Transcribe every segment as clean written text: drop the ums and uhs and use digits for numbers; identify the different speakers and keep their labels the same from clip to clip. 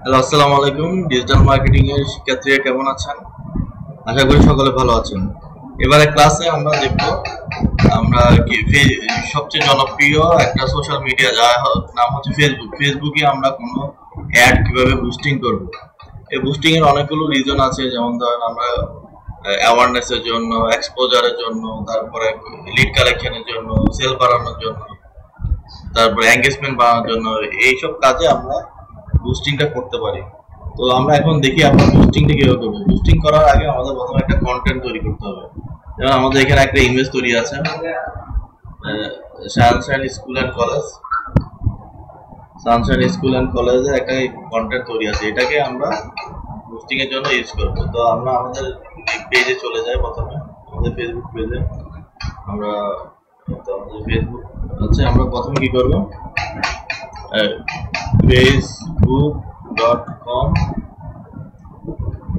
Speaker 1: Hello, আসসালামু আলাইকুম। Digital marketing এর শিক্ষার্থীরা কেমন আছেন? আশা করি সকলে ভালো আছেন। এবারে ক্লাসে আমরা দেখব আমরা সবচেয়ে জনপ্রিয় একটা সোশ্যাল মিডিয়া যার নাম হচ্ছে ফেসবুক। ফেসবুকে আমরা কোনো অ্যাড কিভাবে বুস্টিং করব। এই বুস্টিং এর অনেকগুলো রিজন আছে, যেমন ধরেন আমরা অ্যাওয়ারনেস এর জন্য, এক্সপোজারের জন্য, তারপরে লিড কালেকশনের জন্য, সেল বাড়ানোর জন্য, তারপরে এঙ্গেজমেন্ট বাড়ানোর জন্য এইসব কাজে আমরা বুস্টিংটা করতে পারি। তো আমরা এখন দেখি আমরা বুস্টিংটা কিভাবে করবো। বুস্টিং করার আগে আমাদের প্রথমে একটা কন্টেন্ট তৈরি করতে হবে। যেমন আমাদের এখানে একটা ইমেজ তৈরি আছে, Sunshine school and college. Sunshine school and কলেজের একটা কন্টেন্ট তৈরি আছে, এটাকে আমরা বুস্টিং এর জন্য ইউজ করবো। তো আমরা আমাদের পেজে চলে যাই, প্রথমে আমাদের ফেসবুক পেজে। আমরা আমাদের ফেসবুক আছে, আমরা প্রথমে কি করবো, facebook.com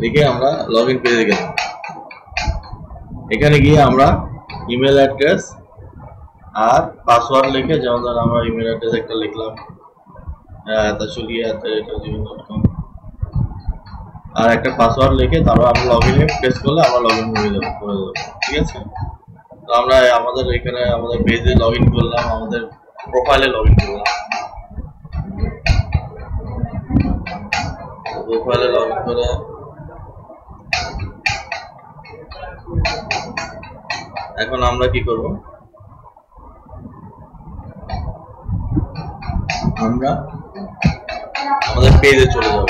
Speaker 1: লিখে আমরা লগ ইন পেজে গেলাম। এখানে গিয়ে আমরা ইমেল অ্যাড্রেস আর পাসওয়ার্ড লিখে, যেমন ধর আমরা ইমেল অ্যাড্রেস একটা লিখলাম gmail.com আর একটা পাসওয়ার্ড লিখে তারপর আমরা লগ ইনে প্রেস করলে আমরা লগ ইন করে দেবো। ঠিক আছে, তো আমরা আমাদের এখানে আমাদের পেজে লগ ইন করলাম, আমাদের প্রোফাইলে লগ ইন করলাম। প্রোফাইলে লগ ইন করে এখন আমরা কি করব, আমরা আমাদের পেজে চলে যাব।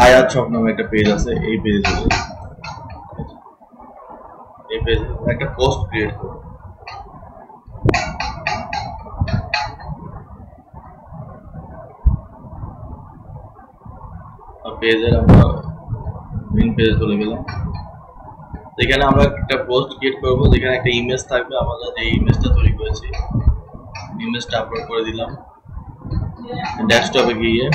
Speaker 1: আয়াত শপ নামে একটা পেজ আছে, এই পেজে চলে যাব। এই পেজে একটা পোস্ট ক্রিয়েট করব। পেজের আমরা মেইন পেজে চলে গেলাম। যেখানে আমরা একটা পোস্ট ক্রিয়েট করব, যেখানে একটা ইমেজ থাকবে, আমাদের যে ইমেজটা তৈরি করেছি ইমেজটা আপলোড করে দিলাম। ডেস্কটপে গিয়ে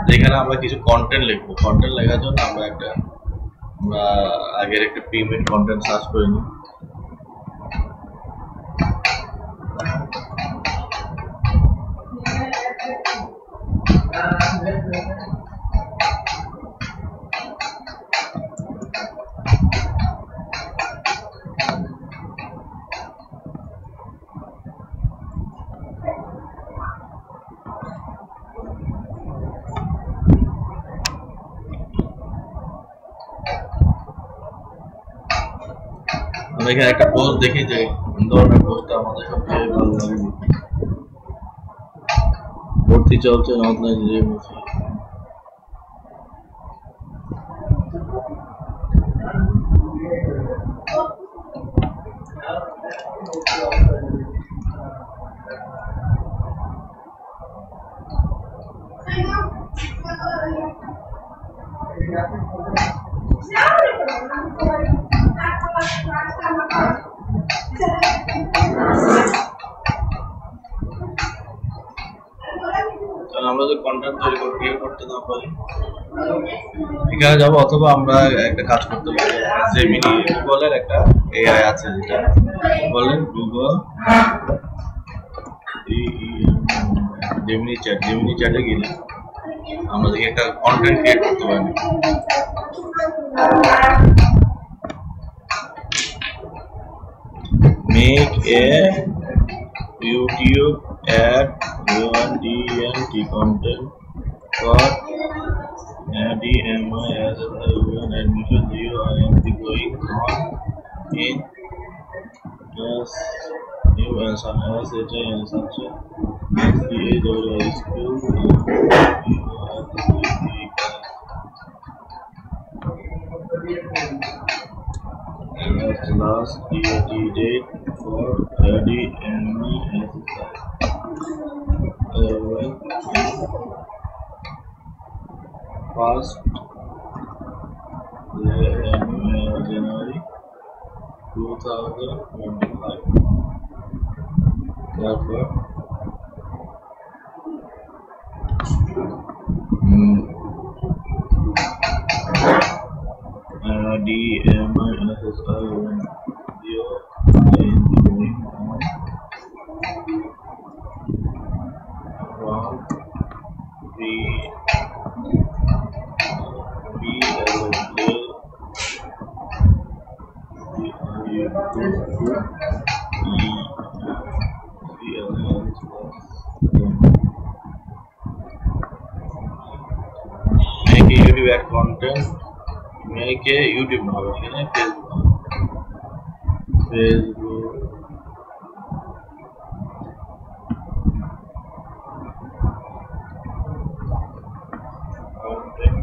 Speaker 1: যেখানে আমরা কিছু কন্টেন্ট লিখবো। কন্টেন্ট লেখার জন্য আমরা আগের একটা প্রিমিয়াম কন্টেন্ট সার্চ করে নিই। আমরা এখানে একটা পোস্ট দেখি যে কোন ধরনের পোস্টটা আমাদের সবচেয়ে ভালো লাগে। ভর্তি চলছে নতুন যে আমরা যে কন্টেন্ট তৈরি করতে না পারি, এখানে যাবো, অথবা আমরা একটা কাজ করতে পারি। জেমিনি গুগলের একটা এআই আছে, যেটা বলেন গুগল জেমিনি চ্যাটে গেলে আমরা দেখি একটা কন্টেন্ট ক্রিয়েট করতে পারি। Make a YouTube ad UNDNT content for DMI as admission 0 INT going on in plus new and some SHI and such SDA school last DOT date for DMI first January 2025. Therefore, DMISSIN from make a YouTube ad content, make a YouTube now, Facebook content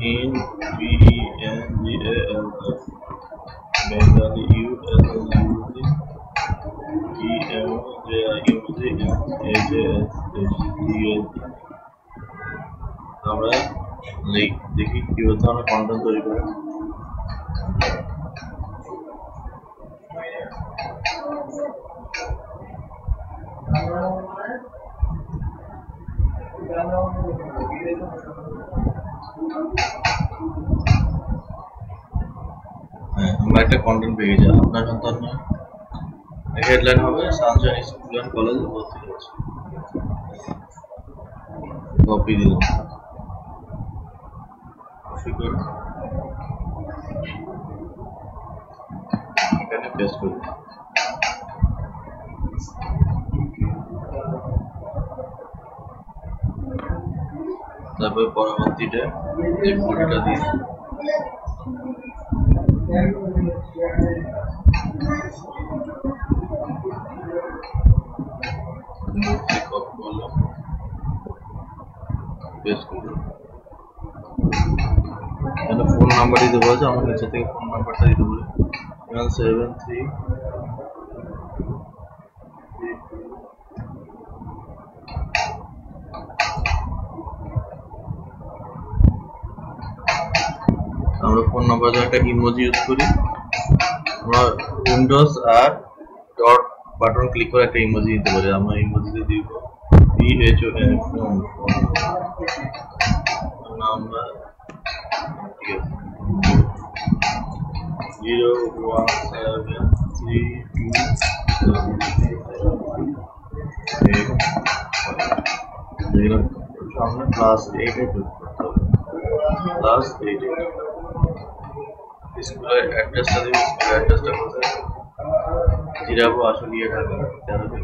Speaker 1: in BENGALS Bengali USS আমরা দেখি কিভাবে আমরা content তৈরি করি। আমরা একটা content পেয়ে গেছি। আপনার সন্তান হেডলাইন হবে সানশাইন স্কুল অ্যান্ড কলেজে ভর্তি হয়েছে, কপি দিলাম, এখানে পেস্ট করি। তারপর পরবর্তীটা এই ফটোটা দিই, ফোন নাম্বার দিতে বলেছে, আমার নিচে থেকে ফোন নাম্বারটা দিতে বলে 73 আমরা ফোন নাম্বার একটা ইমোজি ইউজ করি। আমরা উইন্ডোজ আর ডট বাটন ক্লিক করে একটা ইমোজি দিতে পারি। আমরা ইমোজিতে দিব BHON ফোন নাম্বার 01732 সামনে +8 স্কুলের অ্যাড্রেসটা দিব। স্কুলের অ্যাড্রেসটা কোথায়? জিরাবো আসলিয়া ঢাকা 13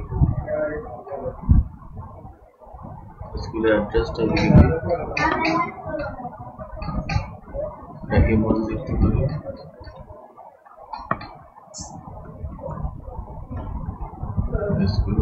Speaker 1: স্কুলের অ্যাড্রেসটা লিখে দিই, এটাকে মনে লিখতে পারি। স্কুল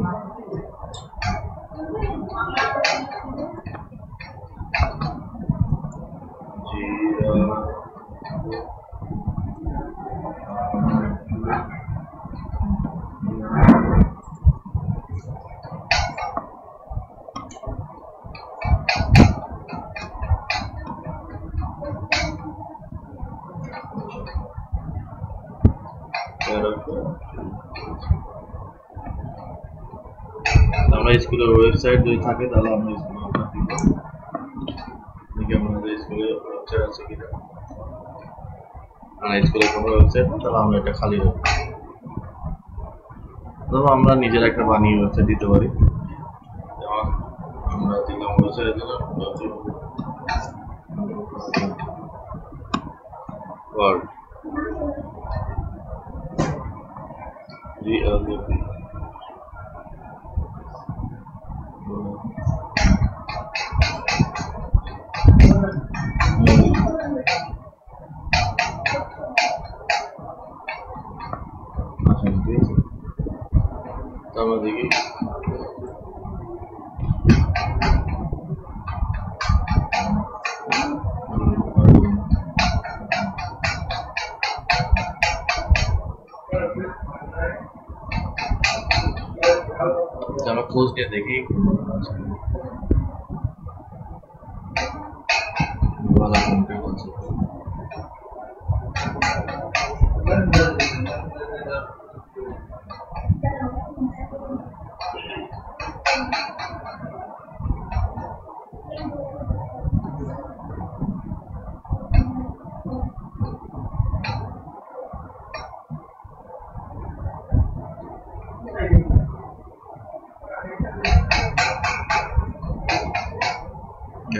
Speaker 1: আমরা স্কুলের ওয়েবসাইট যদি থাকে তাহলে আমরা স্কুলের দেখি আমাদের স্কুলের ওয়েবসাইট আছে কিনা। আর স্কুলের কোনো ওয়েবসাইট না, তাহলে আমরা এটা খালি রাখবো। তবে আমরা নিজের একটা বানিয়ে ওয়েবসাইট দিতে পারি। যেমন আমরা দিলাম ওয়েবসাইটের জন্য ওয়ার্ড আমরা দেখি আমরা খোঁজ নিয়ে দেখি ভালো কোনটা আছে।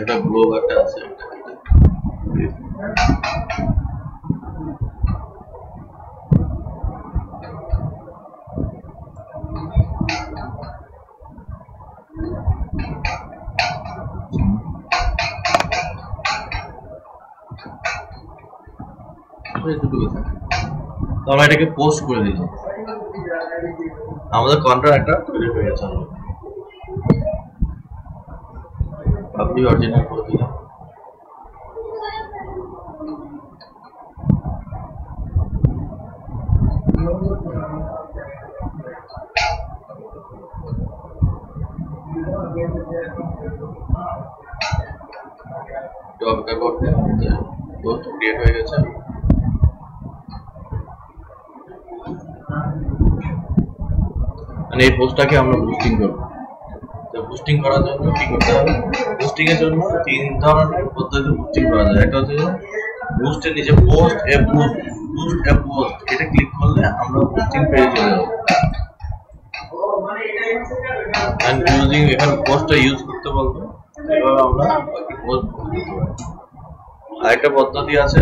Speaker 1: একটা ব্লগ একটা আছে তো আমরা এটাকে পোস্ট করে দিলাম, আমাদের কন্টেন্ট একটা তৈরি হয়ে গেছে। আপনি অরিজিনাল করে দিলাম, অপেক্ষা করতে পোস্ট ক্রিয়েট হয়ে গেছে। মানে এই পোস্টটাকে আমরা বুস্টিং করব। তো বুস্টিং করার জন্য কি করতে হবে? বুস্টিং এর জন্য তিন ধরনের পদ্ধতিতে বুস্টিং করা যায়। একটা হচ্ছে বুস্টের নিচে পোস্ট এ বুস্ট, বুস্ট এ পোস্ট, এটা ক্লিক করলে আমরা বুস্টিং পেজে চলে যাব। এন্ড ইউজিং এখানে পোস্টটা ইউজ করতে বলবো, এভাবে আমরা বাকি পোস্ট করতে পারি। আরেকটা পদ্ধতি আছে,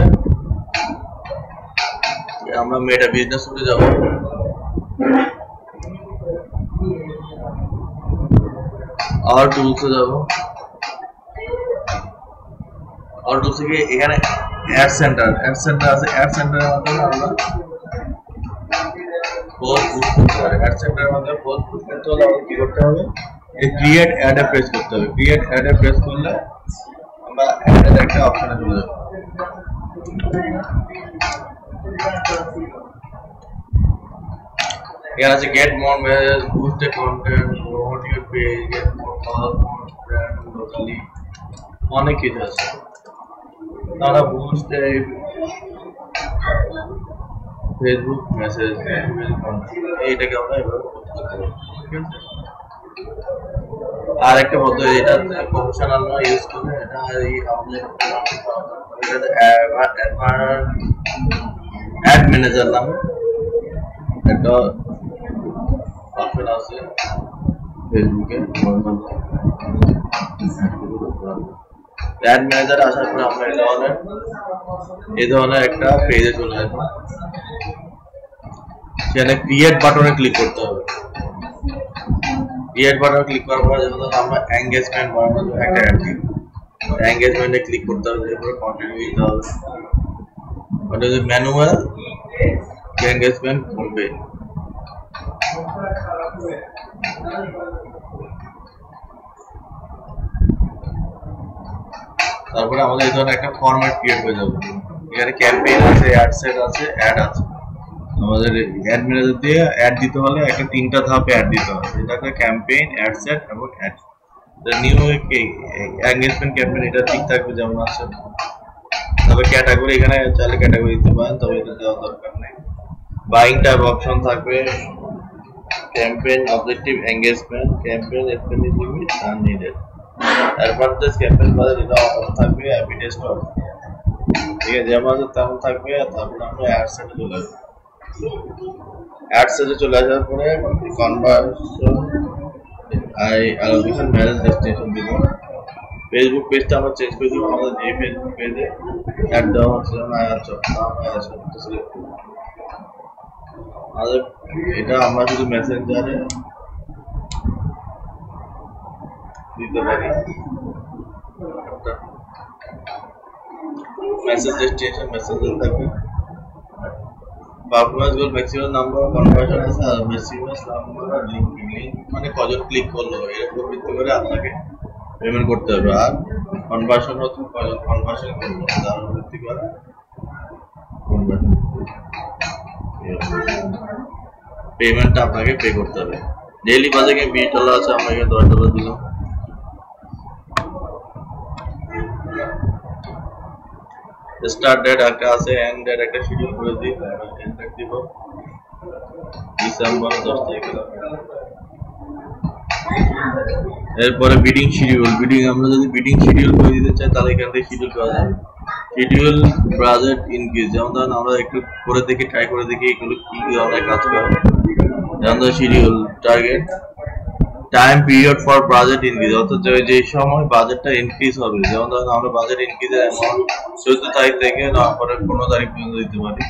Speaker 1: আমরা মেটা বিজনেস করে যাব। আর টুলসে যাব, আর টুলস থেকে এখানে অ্যাড সেন্টার আছে। অ্যাড সেন্টারের মাধ্যমে আমরা পোস্ট বুস্ট করতে পারি। অ্যাড সেন্টারের মাধ্যমে পোস্ট বুস্ট করতে হলে আমাদের কি করতে হবে? এই ক্রিয়েট অ্যাড এ প্রেস করতে হবে। ক্রিয়েট অ্যাড এ প্রেস করলে আমরা অ্যাড এর একটা অপশনে চলে যাব। এখানে আছে get more message, boost A content, promote your page, get more follower, brand locally, অনেক কিছু আছে। তারা বুস্ট এ ফেসবুক মেসেজ, এইটাকে আমরা এভাবে করতে পারি। ঠিক আছে, আর একটা পদ্ধতি, এটা প্রফেশনাল ইউজ করে, এটা এই আমাদের অ্যাড ম্যানেজার নামে একটা অপশন আছে ফেসবুকে। অ্যাড ম্যানেজারে আসার পরে আমরা এই ধরনের একটা পেজে চলে আসবো। সেখানে ক্রিয়েট বাটনে ক্লিক করতে হবে। ক্রিয়েট বাটনে ক্লিক করার পরে আমরা এঙ্গেজমেন্ট বানানোর জন্য একটা অ্যাড দিব। এঙ্গেজমেন্টে ক্লিক করতে হবে, এরপরে কন্টিনিউ দিতে হবে। ওটা হচ্ছে ম্যানুয়াল এঙ্গেজমেন্ট করবে। তারপরে আমাদের এই ধরনের একটা ফরম্যাট ক্রিয়েট হয়ে যাবে। এখানে ক্যাম্পেইন আছে, অ্যাড সেট আছে, অ্যাড আছে। আমাদের অ্যাড ম্যানেজার দিয়ে অ্যাড দিতে হলে একটা তিনটা ধাপে অ্যাড দিতে হবে। এটা একটা ক্যাম্পেইন, অ্যাড সেট এবং অ্যাড। নিউ এঙ্গেজমেন্ট ক্যাম্পেইন এটা ঠিক থাকবে যেমন আছে। তবে ক্যাটাগরি এখানে চাইলে ক্যাটাগরি দিতে পারেন, তবে এটা দেওয়ার দরকার নেই। বাইং টাইপ অপশন থাকবে, campaign objective engagement, campaign expenditure limit unneeded. Advantage campaign বাজার এটা অফ থাকবে, হ্যাপি টেস্ট অফ। ঠিক আছে, যেমন আছে তেমন থাকবে। তারপরে আমরা অ্যাড সেটে চলে আসবো। অ্যাড সেটে চলে আসার পরে কনভার্সন অ্যালোকেশন ম্যানেজ ডেস্টিনেশন দিব। ফেসবুক পেজটা আমরা চেঞ্জ করে দিব। আমাদের যে ফেসবুক পেজে অ্যাড দেওয়া হচ্ছে না সিলেক্ট করব। আমাদের এটা আমরা শুধু মেসেঞ্জারে দিতে পারি। মেসেজ ডেস্টিনেশন মেসেঞ্জার থাকবে। Performance goal maximum number of conversion আছে, আর ম্যাক্সিমাম নাম্বার অফ লিংক মানে কজন ক্লিক করলো এর উপর ভিত্তি করে আপনাকে পেমেন্ট করতে হবে। আর কনভার্সন হচ্ছে কজন কনভার্সন করলো তার উপর ভিত্তি করে পেমেন্টটা আপনাকে পে করতে হবে। ডেইলি বাজেটে $20 আছে, আমরা এখানে $10 দিলাম। স্টার্ট ডেট একটা আছে, এন্ড ডেট একটা শিডিউল করে দিই। এন্ড ডেট দিব ডিসেম্বর 10 তারিখ। এরপরে বিডিং শিডিউল। আমরা যদি বিডিং শিডিউল করে দিতে চাই তাহলে এখান থেকে শিডিউল করা যাবে। শিডিউল বাজেট ইনক্রিজ, যেমন ধরুন আমরা একটু করে দেখি, ট্রাই করে দেখি এগুলো কি ধরনের কাজ করে। যেমন ধরুন schedule target time period for budget increase, অর্থাৎ যে সময় বাজেটটা ইনক্রিজ হবে, যেমন ধরেন আমরা বাজেট ইনক্রিজের অ্যামাউন্ট 14 তারিখ থেকে নভেম্বরের 15 তারিখ পর্যন্ত দিতে পারি।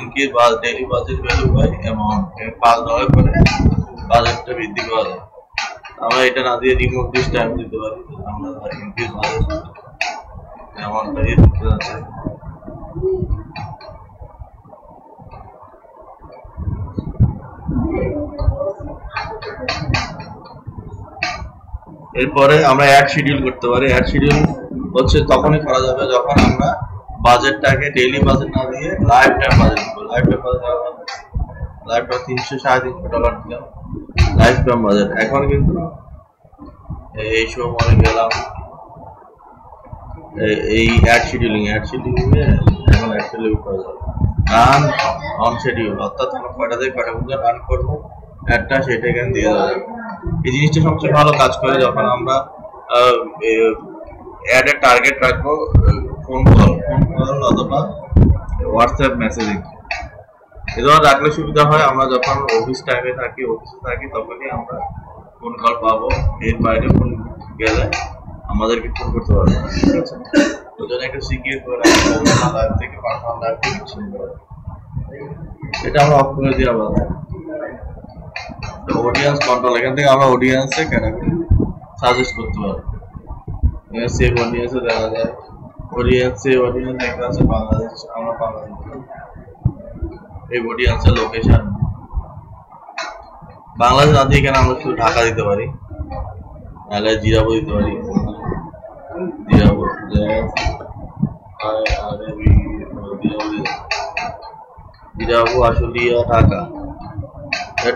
Speaker 1: Increase daily budget value by amount, 5 dollar করে বাজেটটা বৃদ্ধি করা যায়। আমরা এটা না দিয়ে রিমুভ দিস টাইম দিতে পারি, আমরা ইনক্রিজ বাজেট অ্যামাউন্টটা দিতে যাচ্ছে। এরপরে আমরা অ্যাড শিডিউল করতে পারি। অ্যাড শিডিউল হচ্ছে তখনই করা যাবে যখন আমরা বাজেটটাকে ডেইলি বাজেট না দিয়ে লাইফ টাইম বাজেট দিব। Life time budget life time 300-350 dollar দিলাম লাইফ টাইম বাজেট। এখন কিন্তু এই সময় গেলাম এই অ্যাড শিডিউলিং এ এখন অ্যাড শিডিউল করা যাবে। রান অন শিডিউল, অর্থাৎ আমরা কয়টা থেকে কয়টা পর্যন্ত রান করবো অ্যাডটা, সেটা এখানে দিয়ে দেওয়া যাবে। এই জিনিসটা সবচেয়ে ভালো কাজ করে যখন আমরা অ্যাডের টার্গেট রাখবো ফোন কল অথবা হোয়াটসঅ্যাপ মেসেজিং। এ ধরনের রাখলে সুবিধা হয়, আমরা যখন অফিসে থাকি তখনই আমরা ফোন কল পাবো, এর বাইরে ফোন গেলে আমাদেরকে ফোন করতে পারবে না। ঠিক আছে, ওই জন্য একটা সিকিউর করে লাইভ থেকে পার্সোনাল লাইভ থেকে এটা আমরা অফ করে দিয়ে আবার অডিয়েন্স কন্ট্রোল, এখান থেকে আমরা অডিয়েন্সে ক্যাটাগরি সাজেস্ট করতে পারবো। সেভ অডিয়েন্সে দেখা যায় অডিয়েন্স এখানে আছে বাংলাদেশ, আমরা বাংলাদেশ এই অডিয়েন্সের লোকেশন বাংলাদেশ না দিয়ে এখানে আমরা শুধু ঢাকা দিতে পারি, নাহলে জিরাবো দিতে পারি। জিরাবো আশুলিয়া ঢাকা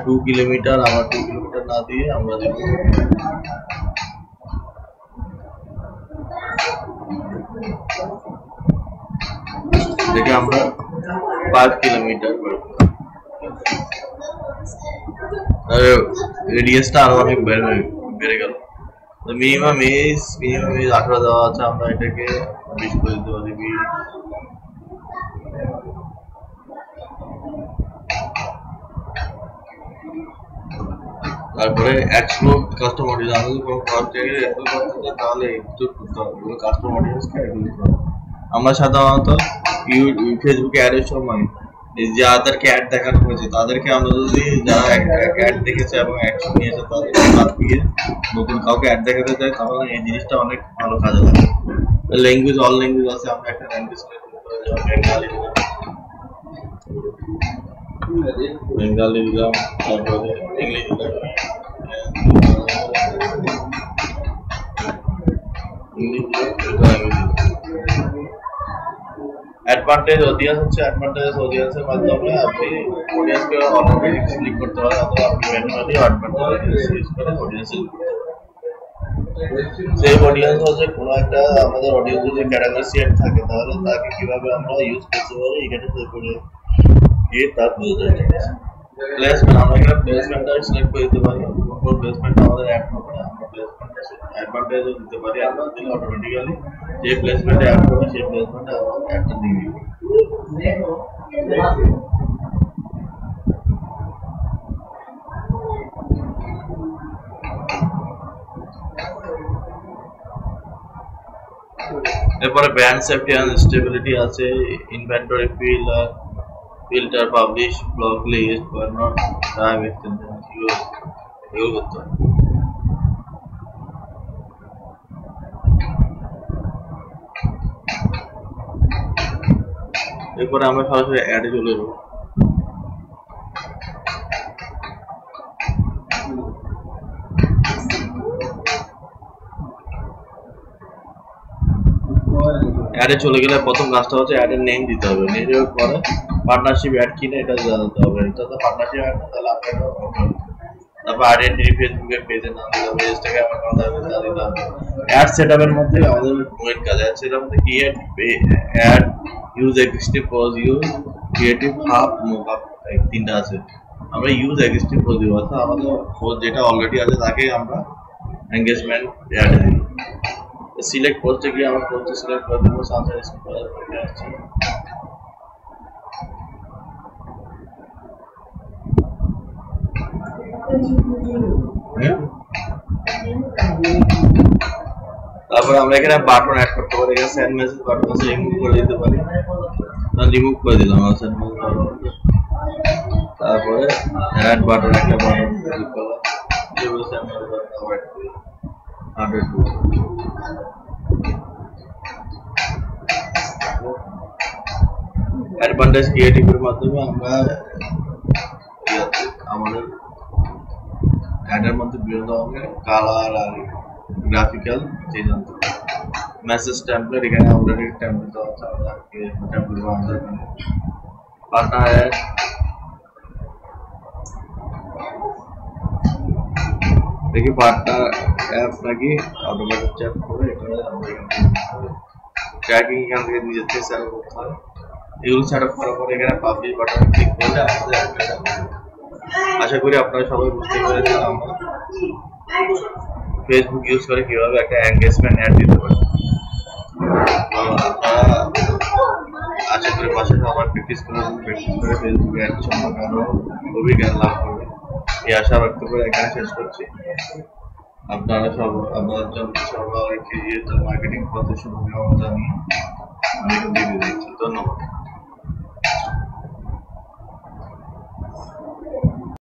Speaker 1: 2 কিলোমিটার, আমরা 2 কিলোমিটার না দিয়ে আমরা দেব দেখে আমরা 5 কিলোমিটার, রেডিয়াসটা আরো অনেক বেড়ে গেল। মিনিমাম এজ 18 দেওয়া আছে, আমরা এটাকে 20 করে দিতে পারি। তারপরে এক্সপ্লোর কাস্টমার অডিয়েন্স, আমাদের কোনো প্রজেক্টে এক্সপ্লোর করতে চাই তাহলে এক্সপ্লোর করতে হবে কাস্টমার অডিয়েন্সকে এক্সপ্লোর করতে হবে। আমরা সাধারণত ফেসবুকে অ্যাডের সময় যাদেরকে অ্যাড দেখানো হয়েছে তাদেরকে আমরা যদি যারা অ্যাড দেখেছে এবং অ্যাকশন নিয়েছে তাদেরকে বাদ দিয়ে নতুন কাউকে অ্যাড দেখাতে চাই, তাহলে এই জিনিসটা অনেক ভালো কাজে লাগে। ল্যাঙ্গুয়েজ অল ল্যাঙ্গুয়েজ আছে, আমরা একটা ল্যাঙ্গুয়েজ সিলেক্ট করতে পারি, যেমন বেঙ্গালি দিলাম, তারপরে ইংলিশ দিলাম, অ্যাডভান্টেজ অডিয়েন্স হচ্ছে অ্যাডভান্টেজ অডিয়েন্সের মাধ্যমে আপনি অডিয়েন্সকে অটোমেটিক ক্লিক করতে পারেন, অথবা আপনি ম্যানুয়ালি অ্যাডভান্টেজ ইউজ করে অডিয়েন্সে সেই অডিয়েন্স হচ্ছে কোনো একটা আমাদের অডিয়েন্স যদি ক্যাটাগরি সেট থাকে তাহলে তাকে কিভাবে আমরা ইউজ করতে পারি এখানে করে গিয়ে তার বোঝা যায়। প্লেসমেন্ট, আমরা এখানে প্লেসমেন্টটা সিলেক্ট করে দিতে পারি, কোন প্লেসমেন্টটা আমাদের অ্যাড হবে আমরা প্লেসমেন্টটা অ্যাডভান্টেজও দিতে পারি, আমরা দিলে অটোমেটিক্যালি যে প্লেসমেন্টে অ্যাড হবে সেই প্লেসমেন্টে আমরা অ্যাডটা দিয়ে দিব। এরপরে ব্র্যান্ড সেফটি এন্ড স্টেবিলিটি আছে, inventory filter, publish, block list, but not time extension, এগুলো করতে হবে। এরপরে আমরা সরাসরি অ্যাডে চলে যাবো। অ্যাডে চলে গেলে প্রথম কাজটা হচ্ছে অ্যাডের নেম দিতে হবে, নেম দেওয়ার পরে পার্টনারশিপ অ্যাড কিনা এটা জানাতে হবে, এটা তো পার্টনারশিপ অ্যাড না তাহলে আপনাকে তারপর আইডেন্টিটি ফেসবুকের পেজের নাম দিতে হবে, ইনস্টাগ্রাম অ্যাকাউন্ট দিতে হবে। অ্যাড সেটআপের মধ্যে আমাদের মেইন কাজ আছে, সেটার মধ্যে create ad, use existing post, use creative hub, move up, এই তিনটা আছে। আমরা ইউজ এক্সিস্টিং পোজ দিব, অর্থাৎ আমাদের পোজ যেটা অলরেডি আছে তাকে আমরা এনগেজমেন্ট অ্যাড দিই। সিলেক্ট পোস্টে গিয়ে আমরা পোস্টে সিলেক্ট করে দেবো, সানসাইন স্কুল আসছে। হ্যাঁ? তারপরে আমরা এখানে বাটন অ্যাড করতে পারি, এখানে সেন্ড মেসেজ বাটন আছে, রিমুভ করে দিতে পারি। রিমুভ করে দিলাম সেন্ড মেসেজ বাটন। তারপরে অ্যাড বাটন একটা বাটন ক্লিক করলাম, সেন্ড মেসেজ বাটন আবার অ্যাড করলাম 100 অ্যাডভান্টেজ ক্রিয়েটিভের মাধ্যমে আমরা আমাদের অ্যাডের মধ্যে বিভিন্ন ধরনের কালার আর গ্রাফিক্যাল চেঞ্জ আনতে পারি। মেসেজ টেমপ্লেট, এখানে অলরেডি টেমপ্লেট দেওয়া আছে, আমরা টেমপ্লেট বানাতে পারি। পার্টনার অ্যাড, দেখি পার্টনার অ্যাপ নাকি অটোমেটিক চ্যাট করে, এটা আমরা ট্র্যাকিং এখান থেকে নিজের থেকে সেট করতে হয়। এগুলো সেট আপ করার পরে এখানে পাবলিশ বাটনে ক্লিক করলে আমাদের অ্যাডটা, আশা করি আপনারা সবাই বুঝতে পেরেছেন আমরা ফেসবুক ইউজ করে কিভাবে একটা এনগেজমেন্ট অ্যাড দিতে পারি। আশা করি বাসায় সবাই প্র্যাকটিস করে ফেসবুক অ্যাড সম্পর্কে আরো অভিজ্ঞতা লাভ করবে, এই আশা ব্যক্ত করে এখানে শেষ করছি। আপনারা আপনাদের জন্য সবাইকে ডিজিটাল মার্কেটিং পথে শুভকামনা জানিয়ে আমি ভিডিও দিচ্ছি। ধন্যবাদ।